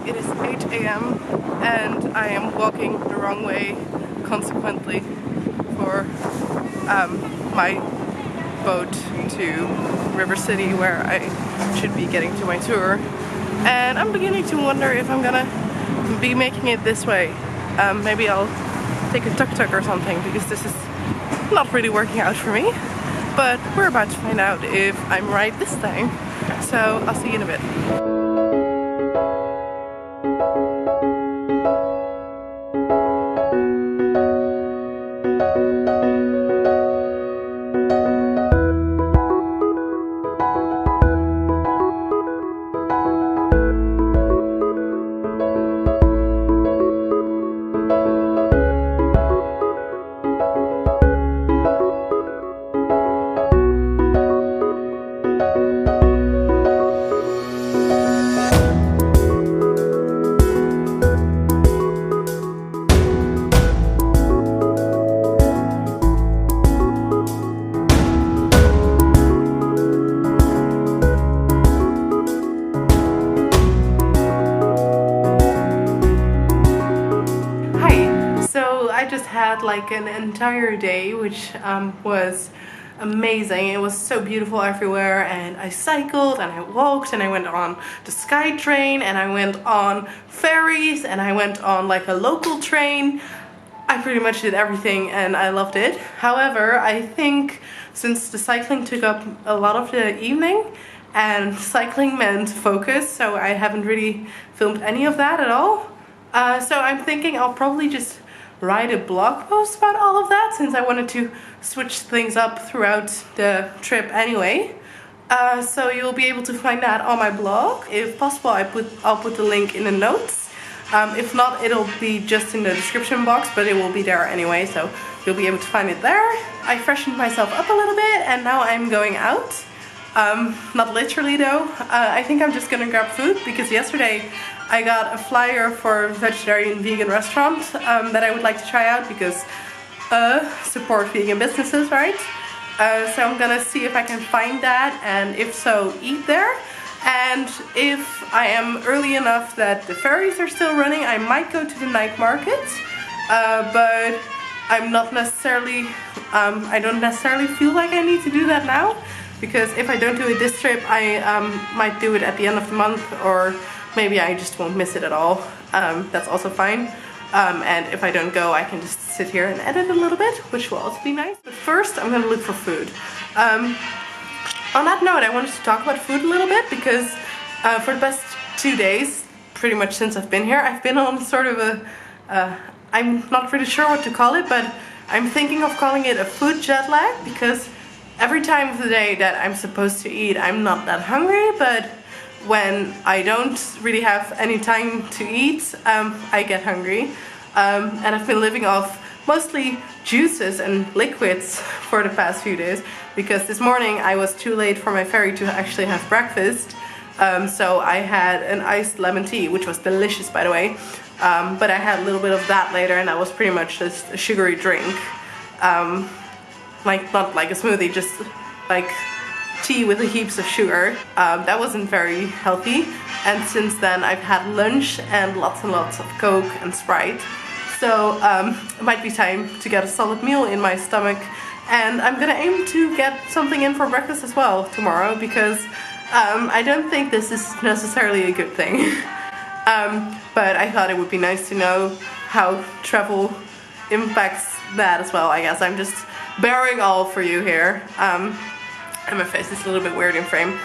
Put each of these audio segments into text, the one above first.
It is 8 a.m. and I am walking the wrong way consequently for my boat to River City where I should be getting to my tour. And I'm beginning to wonder if I'm gonna be making it this way. Maybe I'll take a tuk-tuk or something because this is not really working out for me. But we're about to find out if I'm right this time. So I'll see you in a bit. I just had like an entire day which was amazing. It was so beautiful everywhere, and I cycled and I walked and I went on the SkyTrain and I went on ferries and I went on like a local train. I pretty much did everything and I loved it. However, I think since the cycling took up a lot of the evening and cycling meant focus, so I haven't really filmed any of that at all. So I'm thinking I'll probably just write a blog post about all of that, since I wanted to switch things up throughout the trip anyway. So you'll be able to find that on my blog. If possible, I'll put the link in the notes. If not, it'll be just in the description box, but it will be there anyway, so you'll be able to find it there. I freshened myself up a little bit and now I'm going out. Not literally though. I think I'm just gonna grab food because yesterday I got a flyer for a vegetarian vegan restaurant that I would like to try out because support vegan businesses, right? So I'm gonna see if I can find that, and if so, eat there. And if I am early enough that the ferries are still running, I might go to the night market. But I'm not necessarily, I don't necessarily feel like I need to do that now, because if I don't do it this trip, I might do it at the end of the month, or maybe I just won't miss it at all. That's also fine. And if I don't go, I can just sit here and edit a little bit, which will also be nice. But first, I'm gonna look for food. On that note, I wanted to talk about food a little bit because for the past 2 days, pretty much since I've been here, I've been on sort of a, I'm not really sure what to call it, but I'm thinking of calling it a food jet lag, because every time of the day that I'm supposed to eat, I'm not that hungry, but when I don't really have any time to eat, I get hungry. And I've been living off mostly juices and liquids for the past few days, because this morning I was too late for my ferry to actually have breakfast. So I had an iced lemon tea, which was delicious by the way, but I had a little bit of that later, and that was pretty much just a sugary drink. Like, not like a smoothie, just like tea with heaps of sugar. That wasn't very healthy, and since then I've had lunch and lots of Coke and Sprite. So it might be time to get a solid meal in my stomach, and I'm gonna aim to get something in for breakfast as well tomorrow, because I don't think this is necessarily a good thing. But I thought it would be nice to know how travel impacts that as well. I guess I'm just bearing all for you here. And my face is a little bit weird in frame.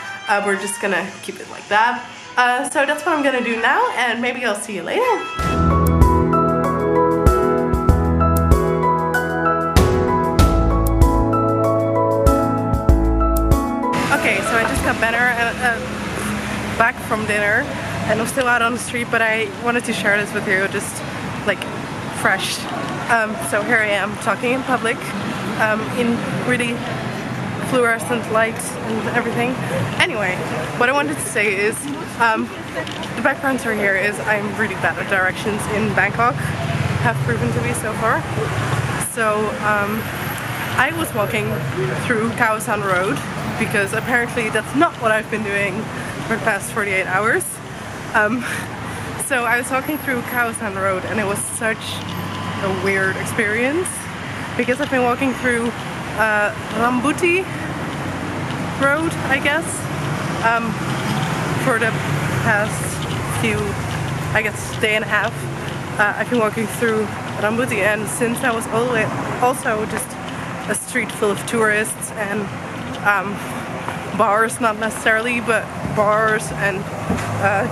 We're just gonna keep it like that. So that's what I'm gonna do now, and maybe I'll see you later. Okay, so I just got back from dinner, and I'm still out on the street, but I wanted to share this with you, just like fresh. So here I am talking in public, in really fluorescent lights and everything. Anyway, what I wanted to say is, the background story here is I'm really bad at directions in Bangkok, have proven to be so far. So I was walking through Khao San Road, because apparently that's not what I've been doing for the past 48 hours. so I was walking through Khao Road and it was such a weird experience because I've been walking through Rambuti Road, I guess, for the past few, I guess, day and a half. I've been walking through Rambuti, and since I was also just a street full of tourists and bars, not necessarily, but bars and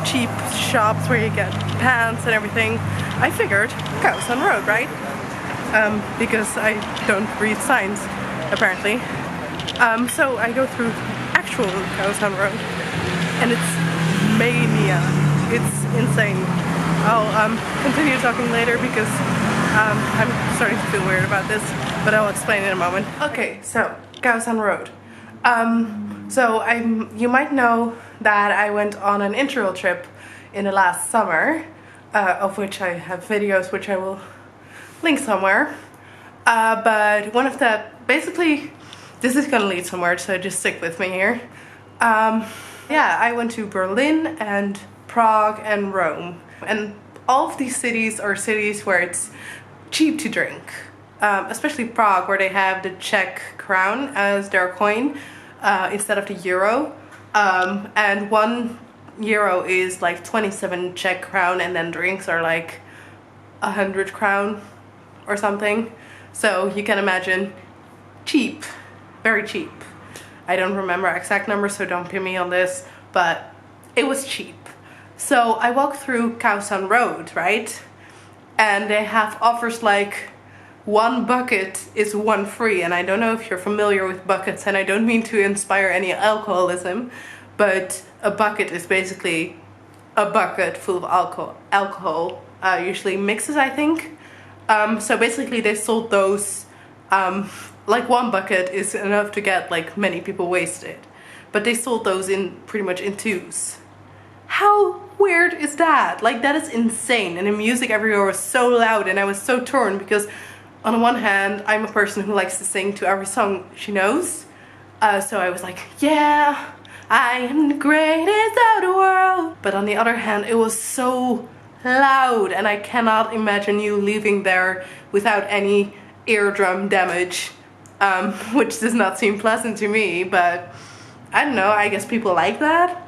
cheap shops where you get pants and everything, I figured Khao Road, right? Because I don't read signs, apparently. So I go through actual Khao Road, and it's mania. It's insane. I'll continue talking later because I'm starting to feel weird about this, but I'll explain in a moment. Okay, so Khao Road. So you might know that I went on an interrail trip in the last summer, of which I have videos which I will link somewhere. But one of the, basically, this is gonna lead somewhere, so just stick with me here. Yeah, I went to Berlin and Prague and Rome, and all of these cities are cities where it's cheap to drink. Especially Prague, where they have the Czech crown as their coin instead of the euro. And €1 is like 27 Czech crown, and then drinks are like 100 crown or something. So you can imagine, cheap, very cheap. I don't remember exact numbers, so don't pin me on this, but it was cheap. So I walked through Khao Road, right? And they have offers like 1 bucket is 1 free, and I don't know if you're familiar with buckets, and I don't mean to inspire any alcoholism, but a bucket is basically a bucket full of alcohol, usually mixes, I think. So basically they sold those, like 1 bucket is enough to get like many people wasted, but they sold those in pretty much in 2s. How weird is that? Like, that is insane. And the music everywhere was so loud, and I was so torn because on the one hand, I'm a person who likes to sing to every song she knows. So I was like, yeah, I am the greatest of the world. But on the other hand, it was so loud, and I cannot imagine you leaving there without any eardrum damage, which does not seem pleasant to me, but I don't know, I guess people like that.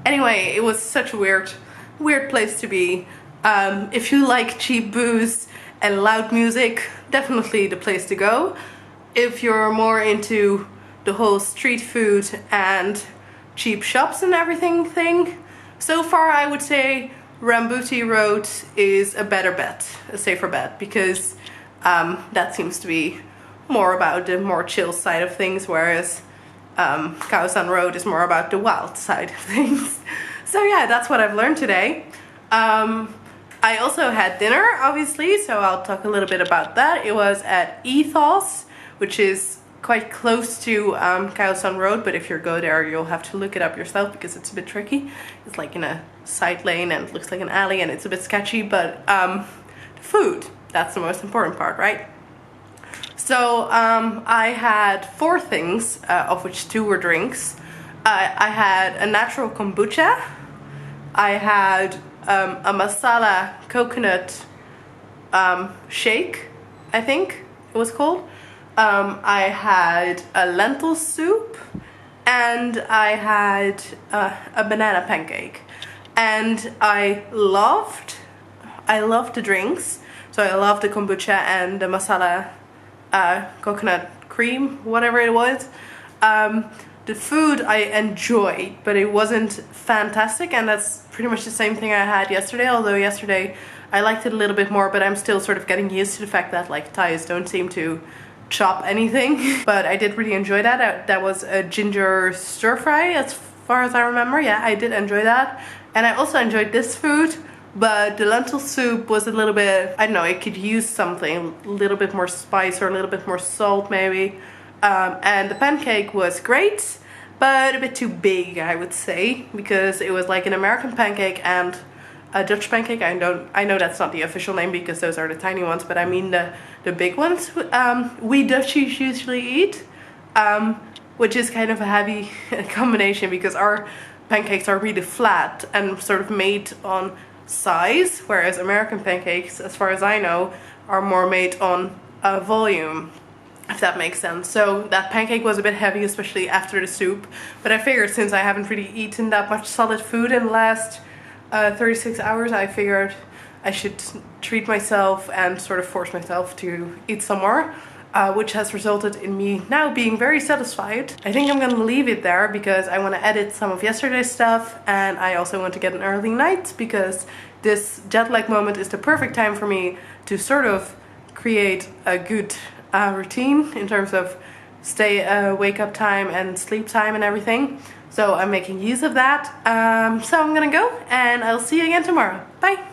Anyway, it was such a weird place to be. If you like cheap booze and loud music, definitely the place to go. If you're more into the whole street food and cheap shops and everything thing, so far I would say Rambuti Road is a better bet, a safer bet, because that seems to be more about the more chill side of things, whereas Khao Road is more about the wild side of things. So yeah, that's what I've learned today. I also had dinner, obviously, so I'll talk a little bit about that. It was at Ethos, which is quite close to Khao Road, but if you go there, you'll have to look it up yourself because it's a bit tricky. It's like in a side lane and it looks like an alley and it's a bit sketchy, but the food, that's the most important part, right? So I had 4 things, of which 2 were drinks. I had a natural kombucha. I had a masala coconut shake, I think it was called. I had a lentil soup, and I had a banana pancake. And I loved the drinks. So I loved the kombucha and the masala coconut cream, whatever it was. The food I enjoyed, but it wasn't fantastic, and that's pretty much the same thing I had yesterday, although yesterday I liked it a little bit more, but I'm still sort of getting used to the fact that like Thais don't seem to chop anything. But I did really enjoy that. That was a ginger stir fry, as far as I remember. Yeah, I did enjoy that. And I also enjoyed this food, but the lentil soup was a little bit, I don't know, it could use something, a little bit more spice or a little bit more salt maybe. And the pancake was great, but a bit too big, I would say, because it was like an American pancake and a Dutch pancake. I know that's not the official name because those are the tiny ones, but I mean the big ones we Dutchies usually eat, which is kind of a heavy combination because our pancakes are really flat and sort of made on size, whereas American pancakes, as far as I know, are more made on volume, if that makes sense. So that pancake was a bit heavy, especially after the soup, but I figured since I haven't really eaten that much solid food in the last 36 hours, I figured I should treat myself and sort of force myself to eat some more. Which has resulted in me now being very satisfied. I think I'm gonna leave it there because I want to edit some of yesterday's stuff, and I also want to get an early night because this jet lag moment is the perfect time for me to sort of create a good routine in terms of wake up time and sleep time and everything. So I'm making use of that. So I'm gonna go and I'll see you again tomorrow. Bye!